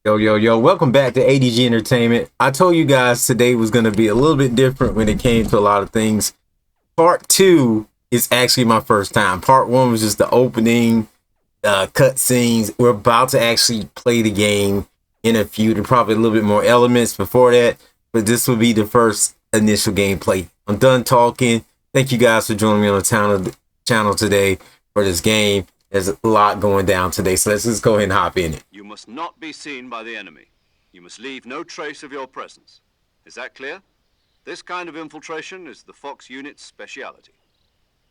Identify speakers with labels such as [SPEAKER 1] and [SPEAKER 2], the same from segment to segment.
[SPEAKER 1] Yo, yo, yo, welcome back to ADG Entertainment. I told you guys today was going to be a little bit different when it came to a lot of things. Part two is actually my first time. Part one was just the opening cut scenes. We're about to actually play the game in a few. There probably a little bit more elements before that, but this will be the first initial gameplay. I'm done talking. Thank you guys for joining me on the channel today for this game. There's a lot going down today, so let's just go ahead and hop in it.
[SPEAKER 2] You must not be seen by the enemy. You must leave no trace of your presence. Is that clear? This kind of infiltration is the Fox unit's speciality.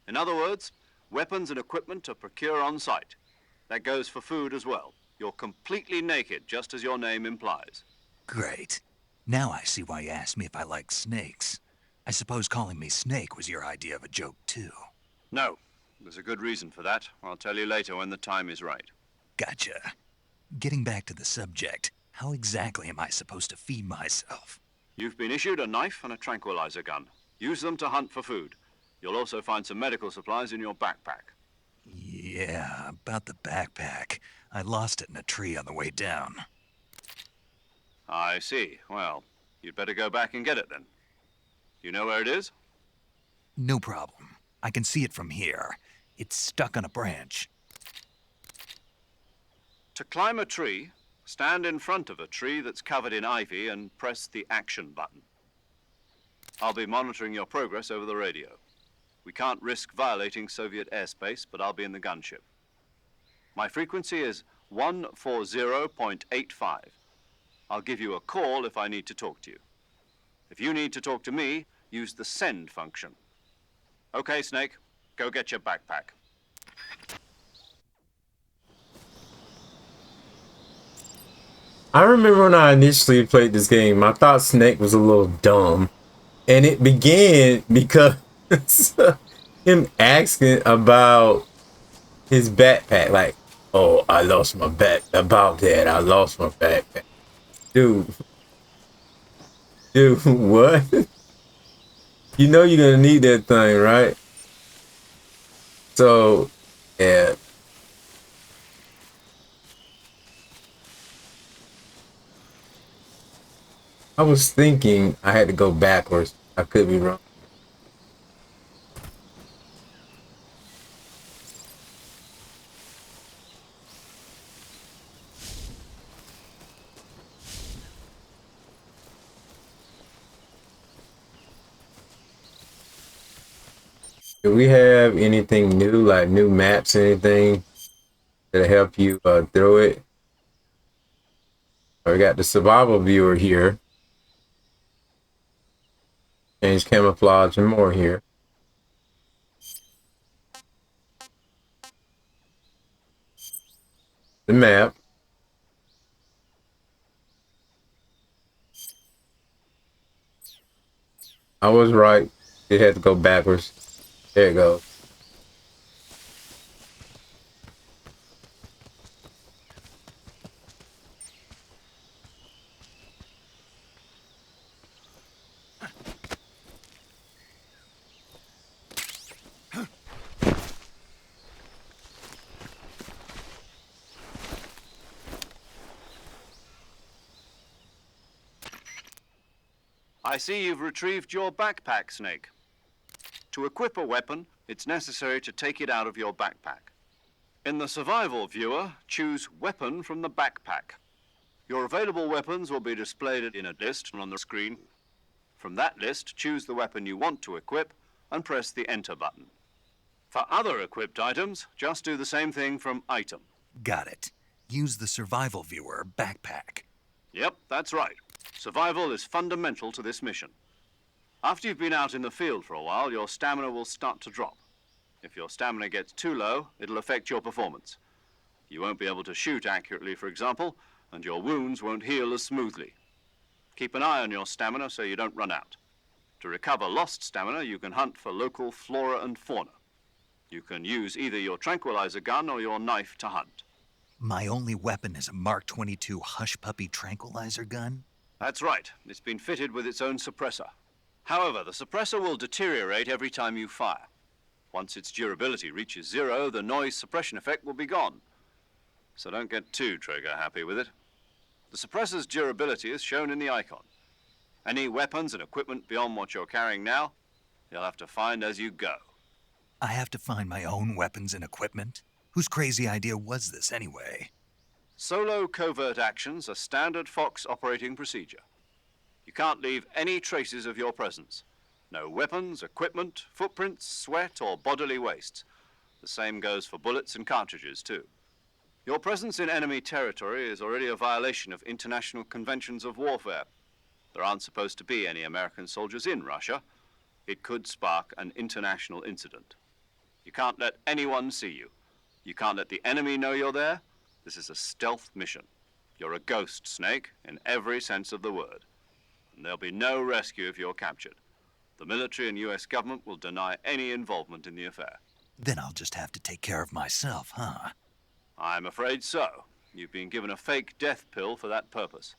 [SPEAKER 2] In other words, weapons and equipment are procured on site. That goes for food as well. You're completely naked, just as your name implies.
[SPEAKER 3] Great. Now I see why you asked me if I like snakes. I suppose calling me Snake was your idea of a joke, too.
[SPEAKER 2] No, there's a good reason for that. I'll tell you later when the time is right.
[SPEAKER 3] Gotcha. Getting back to the subject, how exactly am I supposed to feed myself?
[SPEAKER 2] You've been issued a knife and a tranquilizer gun. Use them to hunt for food. You'll also find some medical supplies in your backpack.
[SPEAKER 3] Yeah, about the backpack. I lost it in a tree on the way down.
[SPEAKER 2] I see. Well, you'd better go back and get it then. You know where it is?
[SPEAKER 3] No problem. I can see it from here. It's stuck on a branch.
[SPEAKER 2] To climb a tree, stand in front of a tree that's covered in ivy and press the action button. I'll be monitoring your progress over the radio. We can't risk violating Soviet airspace, but I'll be in the gunship. My frequency is 140.85. I'll give you a call if I need to talk to you. If you need to talk to me, use the send function. Okay, Snake, go get your backpack.
[SPEAKER 1] I remember when I initially played this game, I thought Snake was a little dumb. And it began because him asking about his backpack. Like, oh, I lost my back. About that, I lost my backpack. Dude, dude, what? You know you're gonna need that thing, right? So, yeah. I was thinking I had to go backwards. I could be wrong. Do we have anything new, like new maps, anything that'll help you through it? We got the survival viewer here. Change camouflage and more here. The map. I was right. It had to go backwards. There it goes.
[SPEAKER 2] I see you've retrieved your backpack, Snake. To equip a weapon, it's necessary to take it out of your backpack. In the survival viewer, choose Weapon from the backpack. Your available weapons will be displayed in a list on the screen. From that list, choose the weapon you want to equip and press the Enter button. For other equipped items, just do the same thing from Item.
[SPEAKER 3] Got it. Use the survival viewer backpack.
[SPEAKER 2] Yep, that's right. Survival is fundamental to this mission. After you've been out in the field for a while, your stamina will start to drop. If your stamina gets too low, it'll affect your performance. You won't be able to shoot accurately, for example, and your wounds won't heal as smoothly. Keep an eye on your stamina so you don't run out. To recover lost stamina, you can hunt for local flora and fauna. You can use either your tranquilizer gun or your knife to hunt.
[SPEAKER 3] My only weapon is a Mark 22 Hush Puppy tranquilizer gun?
[SPEAKER 2] That's right. It's been fitted with its own suppressor. However, the suppressor will deteriorate every time you fire. Once its durability reaches 0, the noise suppression effect will be gone. So don't get too trigger happy with it. The suppressor's durability is shown in the icon. Any weapons and equipment beyond what you're carrying now, you'll have to find as you go.
[SPEAKER 3] I have to find my own weapons and equipment? Whose crazy idea was this anyway?
[SPEAKER 2] Solo covert actions are standard Fox operating procedure. You can't leave any traces of your presence. No weapons, equipment, footprints, sweat, or bodily wastes. The same goes for bullets and cartridges, too. Your presence in enemy territory is already a violation of international conventions of warfare. There aren't supposed to be any American soldiers in Russia. It could spark an international incident. You can't let anyone see you. You can't let the enemy know you're there. This is a stealth mission. You're a ghost, Snake, in every sense of the word. And there'll be no rescue if you're captured. The military and US government will deny any involvement in the affair.
[SPEAKER 3] Then I'll just have to take care of myself, huh?
[SPEAKER 2] I'm afraid so. You've been given a fake death pill for that purpose.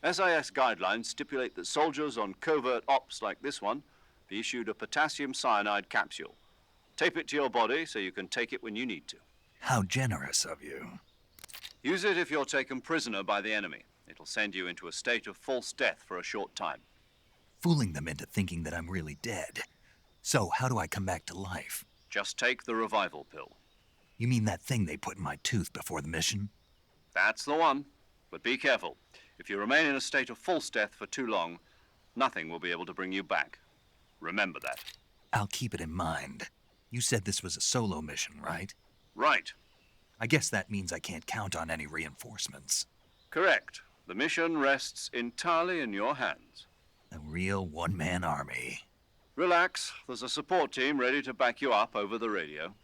[SPEAKER 2] SIS guidelines stipulate that soldiers on covert ops like this one be issued a potassium cyanide capsule. Tape it to your body so you can take it when you need to.
[SPEAKER 3] How generous of you.
[SPEAKER 2] Use it if you're taken prisoner by the enemy. It'll send you into a state of false death for a short time.
[SPEAKER 3] Fooling them into thinking that I'm really dead. So how do I come back to life?
[SPEAKER 2] Just take the revival pill.
[SPEAKER 3] You mean that thing they put in my tooth before the mission?
[SPEAKER 2] That's the one. But be careful. If you remain in a state of false death for too long, nothing will be able to bring you back. Remember that.
[SPEAKER 3] I'll keep it in mind. You said this was a solo mission, right?
[SPEAKER 2] Right.
[SPEAKER 3] I guess that means I can't count on any reinforcements.
[SPEAKER 2] Correct. The mission rests entirely in your hands.
[SPEAKER 3] A real one-man army.
[SPEAKER 2] Relax. There's a support team ready to back you up over the radio.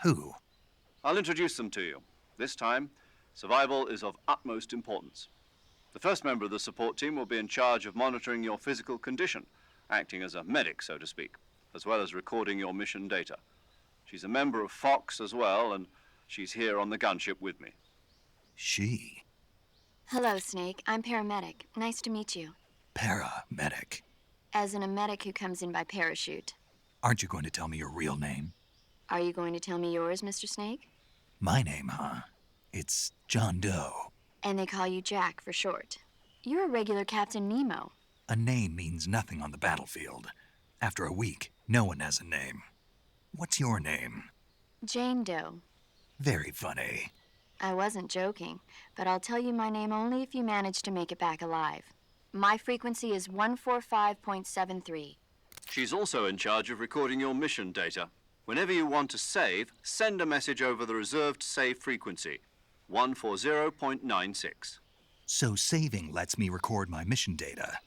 [SPEAKER 3] Who?
[SPEAKER 2] I'll introduce them to you. This time, survival is of utmost importance. The first member of the support team will be in charge of monitoring your physical condition, acting as a medic, so to speak, as well as recording your mission data. She's a member of Fox as well, and she's here on the gunship with me.
[SPEAKER 3] She?
[SPEAKER 4] Hello, Snake. I'm paramedic. Nice to meet you.
[SPEAKER 3] Paramedic.
[SPEAKER 4] As in a medic who comes in by parachute.
[SPEAKER 3] Aren't you going to tell me your real name?
[SPEAKER 4] Are you going to tell me yours, Mr. Snake?
[SPEAKER 3] My name, huh? It's John Doe.
[SPEAKER 4] And they call you Jack for short. You're a regular Captain Nemo.
[SPEAKER 3] A name means nothing on the battlefield. After a week, no one has a name. What's your name?
[SPEAKER 4] Jane Doe.
[SPEAKER 3] Very funny.
[SPEAKER 4] I wasn't joking, but I'll tell you my name only if you manage to make it back alive. My frequency is 145.73.
[SPEAKER 2] She's also in charge of recording your mission data. Whenever you want to save, send a message over the reserved save frequency, 140.96.
[SPEAKER 3] So saving lets me record my mission data.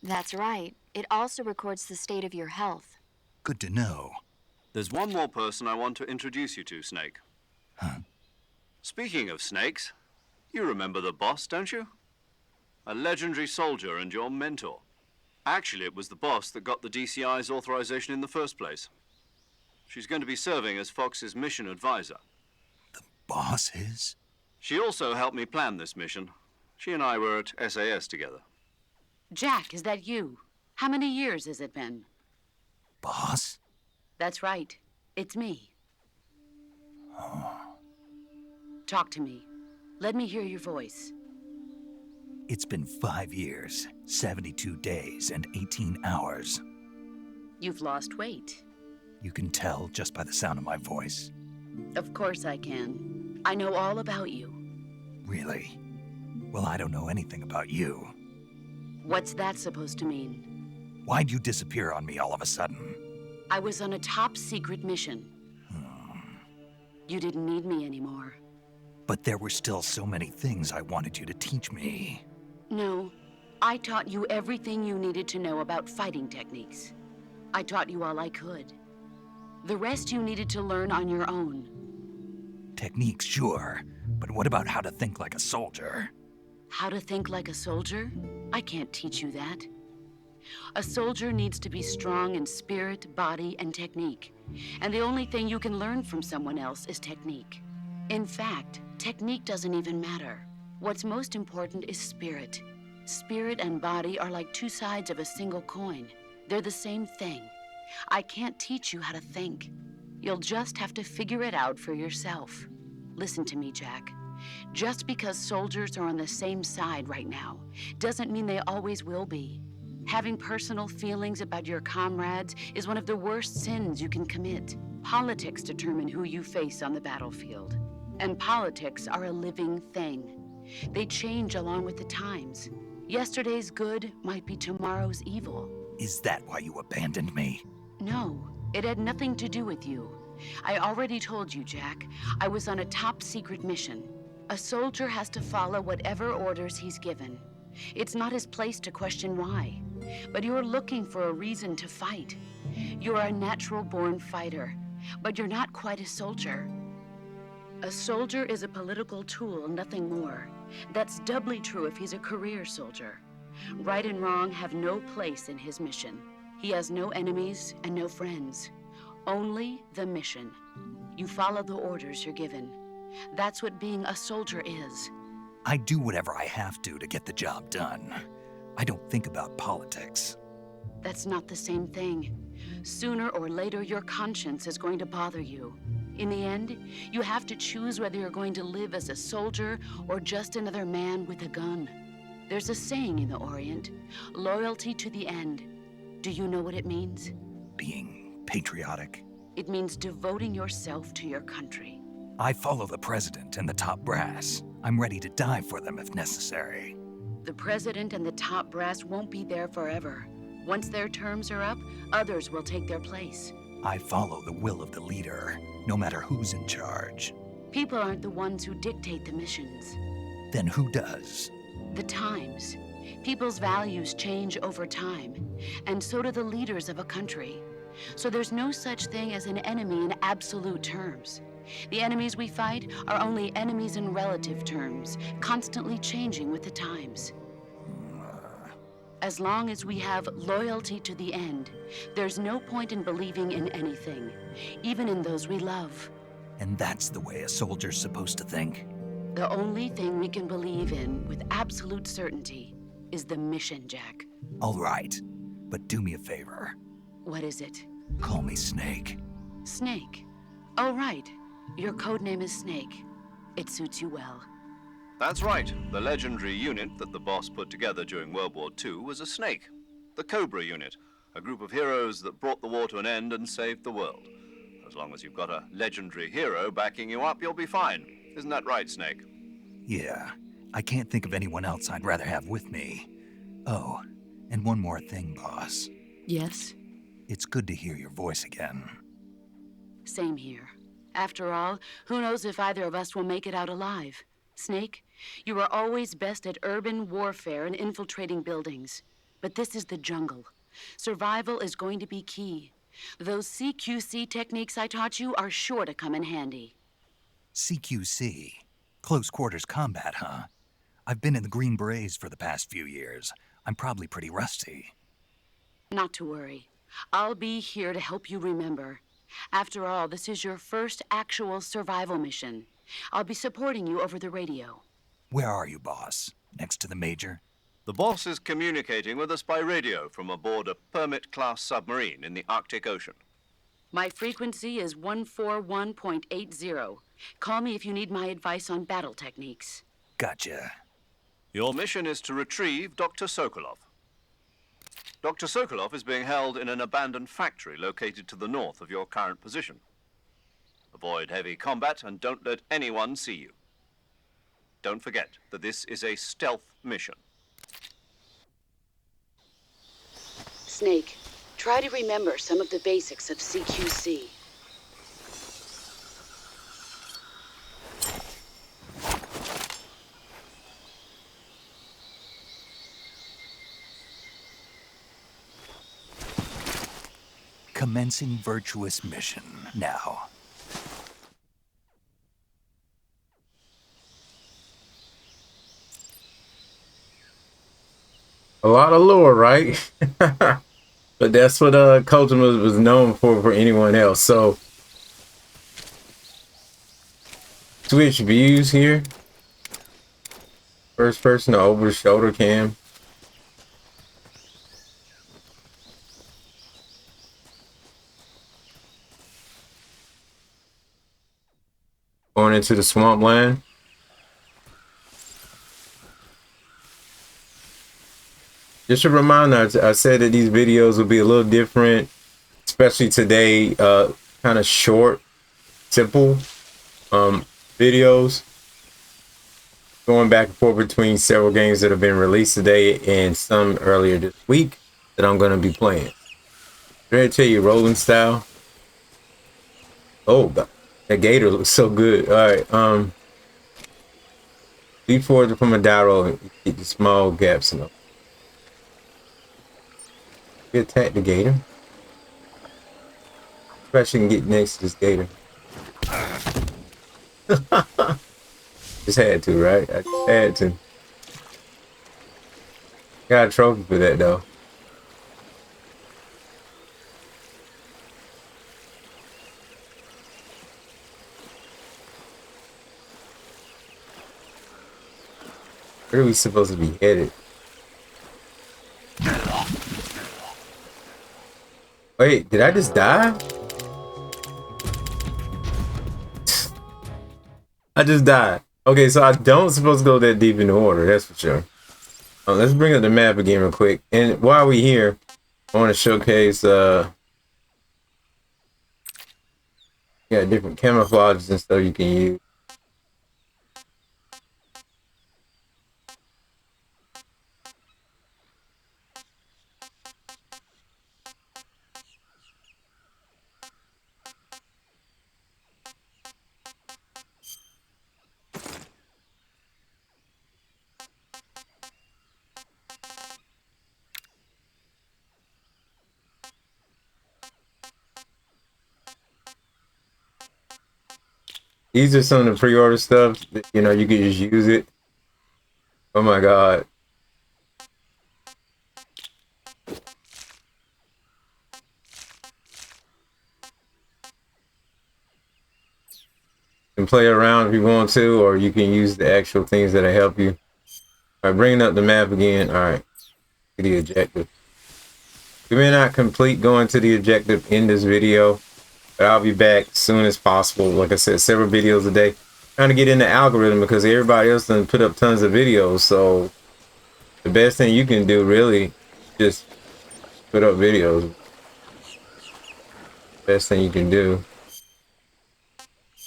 [SPEAKER 4] That's right. It also records the state of your health.
[SPEAKER 3] Good to know.
[SPEAKER 2] There's one more person I want to introduce you to, Snake.
[SPEAKER 3] Huh?
[SPEAKER 2] Speaking of snakes, you remember the boss, don't you? A legendary soldier and your mentor. Actually, it was the boss that got the DCI's authorization in the first place. She's going to be serving as Fox's mission advisor.
[SPEAKER 3] The boss is?
[SPEAKER 2] She also helped me plan this mission. She and I were at SAS together.
[SPEAKER 5] Jack, is that you? How many years has it been?
[SPEAKER 3] Boss?
[SPEAKER 5] That's right. It's me.
[SPEAKER 3] Oh.
[SPEAKER 5] Talk to me. Let me hear your voice.
[SPEAKER 3] It's been 5 years, 72 days, and 18 hours.
[SPEAKER 5] You've lost weight.
[SPEAKER 3] You can tell just by the sound of my voice.
[SPEAKER 5] Of course I can. I know all about you.
[SPEAKER 3] Really? Well, I don't know anything about you.
[SPEAKER 5] What's that supposed to mean?
[SPEAKER 3] Why'd you disappear on me all of a sudden?
[SPEAKER 5] I was on a top-secret mission. You didn't need me anymore.
[SPEAKER 3] But there were still so many things I wanted you to teach me.
[SPEAKER 5] No, I taught you everything you needed to know about fighting techniques. I taught you all I could. The rest you needed to learn on your own.
[SPEAKER 3] Techniques, sure. But what about how to think like a soldier?
[SPEAKER 5] How to think like a soldier? I can't teach you that. A soldier needs to be strong in spirit, body, and technique. And the only thing you can learn from someone else is technique. In fact, technique doesn't even matter. What's most important is spirit. Spirit and body are like two sides of a single coin. They're the same thing. I can't teach you how to think. You'll just have to figure it out for yourself. Listen to me, Jack. Just because soldiers are on the same side right now doesn't mean they always will be. Having personal feelings about your comrades is one of the worst sins you can commit. Politics determine who you face on the battlefield. And politics are a living thing. They change along with the times. Yesterday's good might be tomorrow's evil.
[SPEAKER 3] Is that why you abandoned me?
[SPEAKER 5] No, it had nothing to do with you. I already told you, Jack. I was on a top-secret mission. A soldier has to follow whatever orders he's given. It's not his place to question why. But you're looking for a reason to fight. You're a natural-born fighter, but you're not quite a soldier. A soldier is a political tool, nothing more. That's doubly true if he's a career soldier. Right and wrong have no place in his mission. He has no enemies and no friends. Only the mission. You follow the orders you're given. That's what being a soldier is.
[SPEAKER 3] I do whatever I have to get the job done. I don't think about politics.
[SPEAKER 5] That's not the same thing. Sooner or later, your conscience is going to bother you. In the end, you have to choose whether you're going to live as a soldier or just another man with a gun. There's a saying in the Orient, loyalty to the end. Do you know what it means?
[SPEAKER 3] Being patriotic.
[SPEAKER 5] It means devoting yourself to your country.
[SPEAKER 3] I follow the president and the top brass. I'm ready to die for them if necessary.
[SPEAKER 5] The president and the top brass won't be there forever. Once their terms are up, others will take their place.
[SPEAKER 3] I follow the will of the leader, no matter who's in charge.
[SPEAKER 5] People aren't the ones who dictate the missions.
[SPEAKER 3] Then who does?
[SPEAKER 5] The times. People's values change over time, and so do the leaders of a country. So there's no such thing as an enemy in absolute terms. The enemies we fight are only enemies in relative terms, constantly changing with the times. As long as we have loyalty to the end, there's no point in believing in anything, even in those we love.
[SPEAKER 3] And that's the way a soldier's supposed to think?
[SPEAKER 5] The only thing we can believe in with absolute certainty is the mission, Jack.
[SPEAKER 3] All right, but do me a favor.
[SPEAKER 5] What is it?
[SPEAKER 3] Call me Snake.
[SPEAKER 5] Snake. Oh, right. Your code name is Snake. It suits you well.
[SPEAKER 2] That's right. The legendary unit that the boss put together during World War II was a snake. The Cobra unit, a group of heroes that brought the war to an end and saved the world. As long as you've got a legendary hero backing you up, you'll be fine. Isn't that right, Snake?
[SPEAKER 3] Yeah, I can't think of anyone else I'd rather have with me. Oh, and one more thing, boss.
[SPEAKER 5] Yes?
[SPEAKER 3] It's good to hear your voice again.
[SPEAKER 5] Same here. After all, who knows if either of us will make it out alive? Snake, you are always best at urban warfare and infiltrating buildings. But this is the jungle. Survival is going to be key. Those CQC techniques I taught you are sure to come in handy.
[SPEAKER 3] CQC? Close quarters combat, huh? I've been in the Green Berets for the past few years. I'm probably pretty rusty.
[SPEAKER 5] Not to worry. I'll be here to help you remember. After all, this is your first actual survival mission. I'll be supporting you over the radio.
[SPEAKER 3] Where are you, boss? Next to the Major?
[SPEAKER 2] The boss is communicating with us by radio from aboard a Permit-class submarine in the Arctic Ocean.
[SPEAKER 5] My frequency is 141.80. Call me if you need my advice on battle techniques.
[SPEAKER 3] Gotcha.
[SPEAKER 2] Your mission is to retrieve Dr. Sokolov. Dr. Sokolov is being held in an abandoned factory located to the north of your current position. Avoid heavy combat and don't let anyone see you. Don't forget that this is a stealth mission.
[SPEAKER 5] Snake, try to remember some of the basics of CQC.
[SPEAKER 3] Commencing virtuous mission now.
[SPEAKER 1] A lot of lore, right? But that's what Kojima was known for anyone else. So switch views here. First person to over shoulder cam. Going into the swampland. Just a reminder, I said that these videos will be a little different, especially today. Kind of short, simple videos, going back and forth between several games that have been released today and some earlier this week that I'm going to be playing. Ready to tell you, rolling style. Oh, that gator looks so good. All right, leap forward from a die roll and get the small gaps in them. We attack the gator. Especially can get next to this gator. Just had to, right? I just had to. Got a trophy for that though. Where are we supposed to be headed? Wait, did I just die? I just died. Okay, so I don't supposed to go that deep in the order, that's for sure. Let's bring up the map again real quick. And while we're here, I want to showcase yeah, different camouflages and stuff you can use. These are some of the pre-order stuff that, you know, you can just use it. Oh my god. You can play around if you want to, or you can use the actual things that'll help you. Alright, bringing up the map again. Alright, to the objective. We may not complete going to the objective in this video, but I'll be back as soon as possible. Like I said, several videos a day. Trying to get in the algorithm because everybody else done put up tons of videos. So the best thing you can do really just put up videos. Best thing you can do.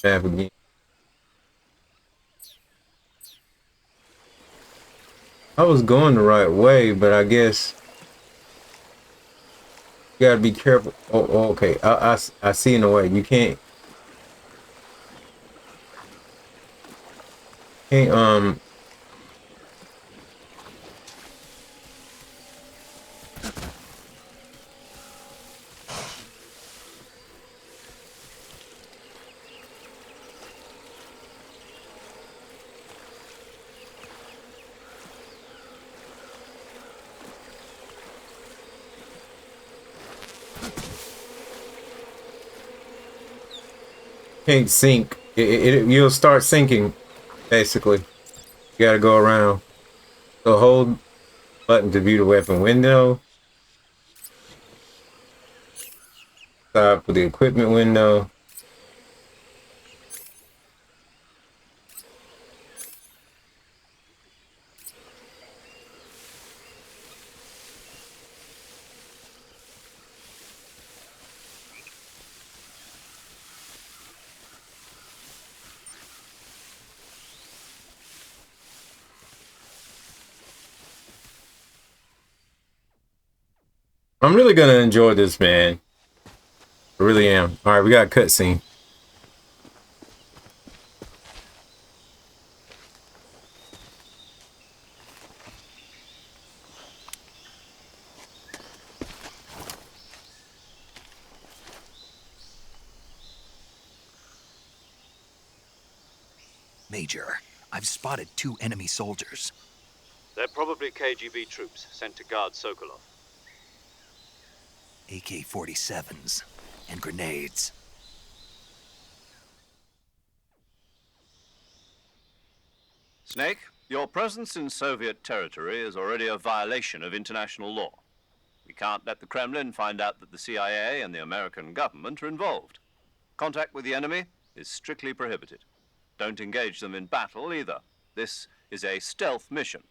[SPEAKER 1] Map again. I was going the right way, but I guess you gotta be careful. Oh, okay. I see in the way. You can't sink. You'll start sinking, basically. You gotta go around. So hold button to view the weapon window. Stop for the equipment window. I'm really gonna enjoy this, man. I really am. All right, we got a cutscene.
[SPEAKER 3] Major, I've spotted 2 enemy soldiers.
[SPEAKER 2] They're probably KGB troops sent to guard Sokolov.
[SPEAKER 3] AK-47s and grenades.
[SPEAKER 2] Snake, your presence in Soviet territory is already a violation of international law. We can't let the Kremlin find out that the CIA and the American government are involved. Contact with the enemy is strictly prohibited. Don't engage them in battle either. This is a stealth mission.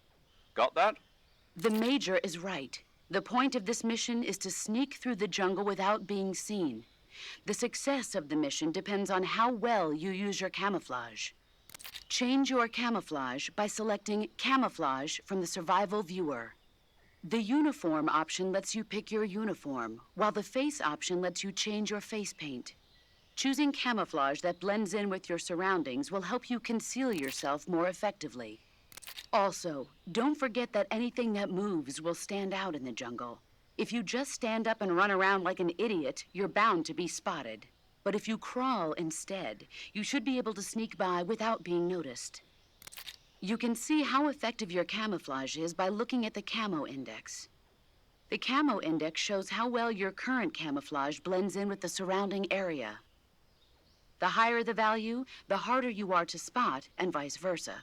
[SPEAKER 2] Got that?
[SPEAKER 5] The Major is right. The point of this mission is to sneak through the jungle without being seen. The success of the mission depends on how well you use your camouflage. Change your camouflage by selecting Camouflage from the Survival Viewer. The Uniform option lets you pick your uniform, while the Face option lets you change your face paint. Choosing camouflage that blends in with your surroundings will help you conceal yourself more effectively. Also, don't forget that anything that moves will stand out in the jungle. If you just stand up and run around like an idiot, you're bound to be spotted. But if you crawl instead, you should be able to sneak by without being noticed. You can see how effective your camouflage is by looking at the Camo Index. The Camo Index shows how well your current camouflage blends in with the surrounding area. The higher the value, the harder you are to spot, and vice versa.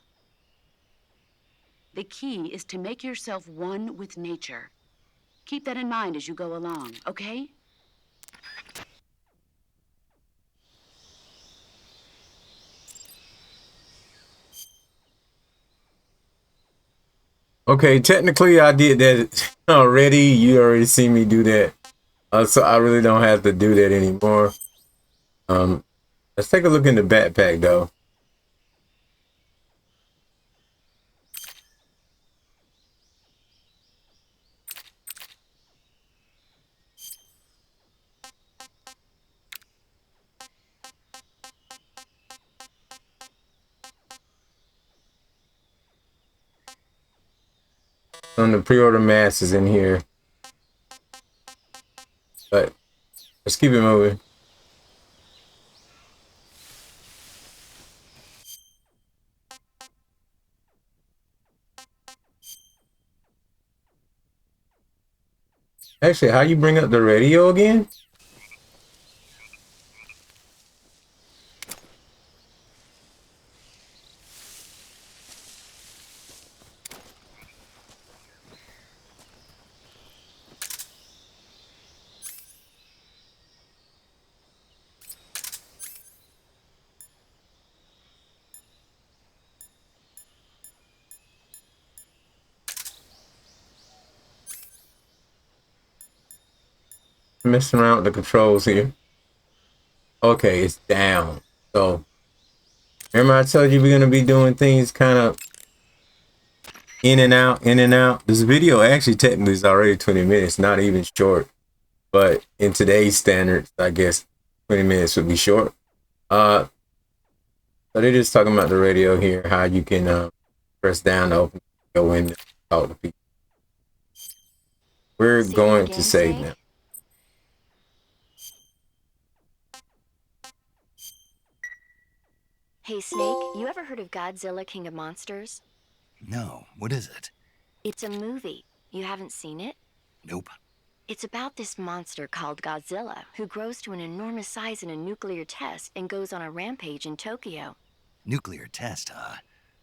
[SPEAKER 5] The key is to make yourself one with nature. Keep that in mind as you go along, okay?
[SPEAKER 1] Okay, technically I did that already. You already seen me do that. So I really don't have to do that anymore. Let's take a look in the backpack though. On the pre-order mask is in here, but let's keep it moving. Actually, how you bring up the radio again? Messing around with the controls here. Okay, it's down. So remember I told you we're gonna be doing things kind of in and out, in and out. This video actually technically is already 20 minutes, not even short. But in today's standards, I guess 20 minutes would be short. So they're just talking about the radio here, how you can press down to open, go in, and talk to people. We're going to save now.
[SPEAKER 4] Hey, Snake, you ever heard of Godzilla King of Monsters?
[SPEAKER 3] No, what is it?
[SPEAKER 4] It's a movie. You haven't seen it?
[SPEAKER 3] Nope.
[SPEAKER 4] It's about this monster called Godzilla, who grows to an enormous size in a nuclear test and goes on a rampage in Tokyo.
[SPEAKER 3] Nuclear test, huh?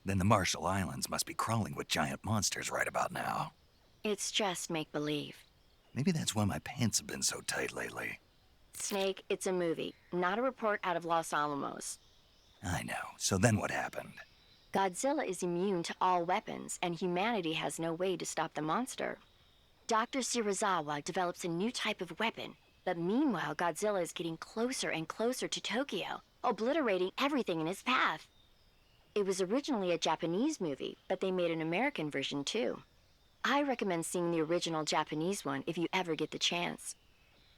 [SPEAKER 3] Then the Marshall Islands must be crawling with giant monsters right about now.
[SPEAKER 4] It's just make-believe.
[SPEAKER 3] Maybe that's why my pants have been so tight lately.
[SPEAKER 4] Snake, it's a movie, not a report out of Los Alamos.
[SPEAKER 3] I know. So then what happened?
[SPEAKER 4] Godzilla is immune to all weapons, and humanity has no way to stop the monster. Dr. Shirazawa develops a new type of weapon, but meanwhile, Godzilla is getting closer and closer to Tokyo, obliterating everything in his path. It was originally a Japanese movie, but they made an American version too. I recommend seeing the original Japanese one if you ever get the chance.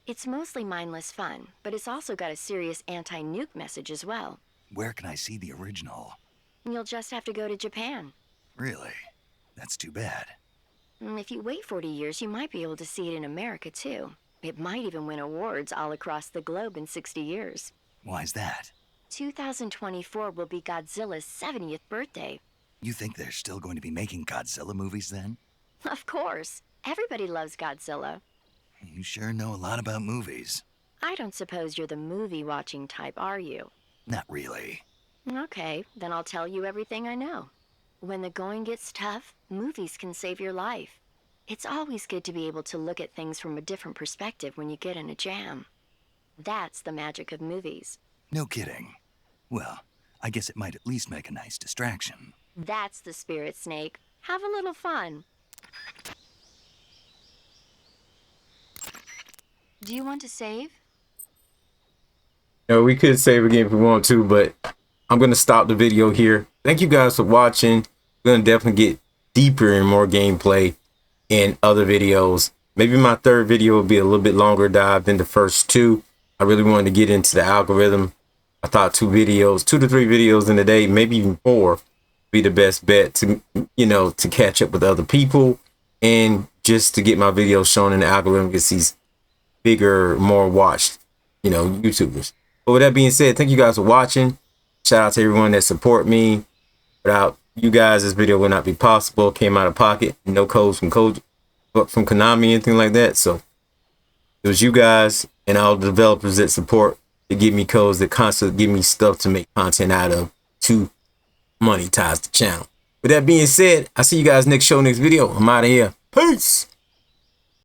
[SPEAKER 4] It's mostly mindless fun, but it's also got a serious anti-nuke message as well.
[SPEAKER 3] Where can I see the original?
[SPEAKER 4] You'll just have to go to Japan.
[SPEAKER 3] Really? That's too bad.
[SPEAKER 4] If you wait 40 years, you might be able to see it in America too. It might even win awards all across the globe in 60 years.
[SPEAKER 3] Why's that?
[SPEAKER 4] 2024 will be Godzilla's 70th birthday.
[SPEAKER 3] You think they're still going to be making Godzilla movies then?
[SPEAKER 4] Of course. Everybody loves Godzilla.
[SPEAKER 3] You sure know a lot about movies.
[SPEAKER 4] I don't suppose you're the movie-watching type, are you?
[SPEAKER 3] Not really.
[SPEAKER 4] Okay, then I'll tell you everything I know. When the going gets tough, movies can save your life. It's always good to be able to look at things from a different perspective when you get in a jam. That's the magic of movies.
[SPEAKER 3] No kidding. Well, I guess it might at least make a nice distraction.
[SPEAKER 4] That's the spirit, Snake. Have a little fun. Do you want to save?
[SPEAKER 1] No, we could save again if we want to, but I'm going to stop the video here. Thank you guys for watching. We're going to definitely get deeper in more gameplay in other videos. Maybe my third video will be a little bit longer dive than the first two. I really wanted to get into the algorithm. I thought 2 to 3 videos in a day, maybe even 4, be the best bet to, you know, to catch up with other people and just to get my videos shown in the algorithm, get these bigger, more watched, you know, YouTubers. But with that being said, thank you guys for watching. Shout out to everyone that support me. Without you guys, this video would not be possible. Came out of pocket, no codes from Konami, anything like that. So it was you guys and all the developers that support to give me codes, that constantly give me stuff to make content out of to monetize the channel. With that being said, I'll see you guys next show, next video. I'm out of here. Peace.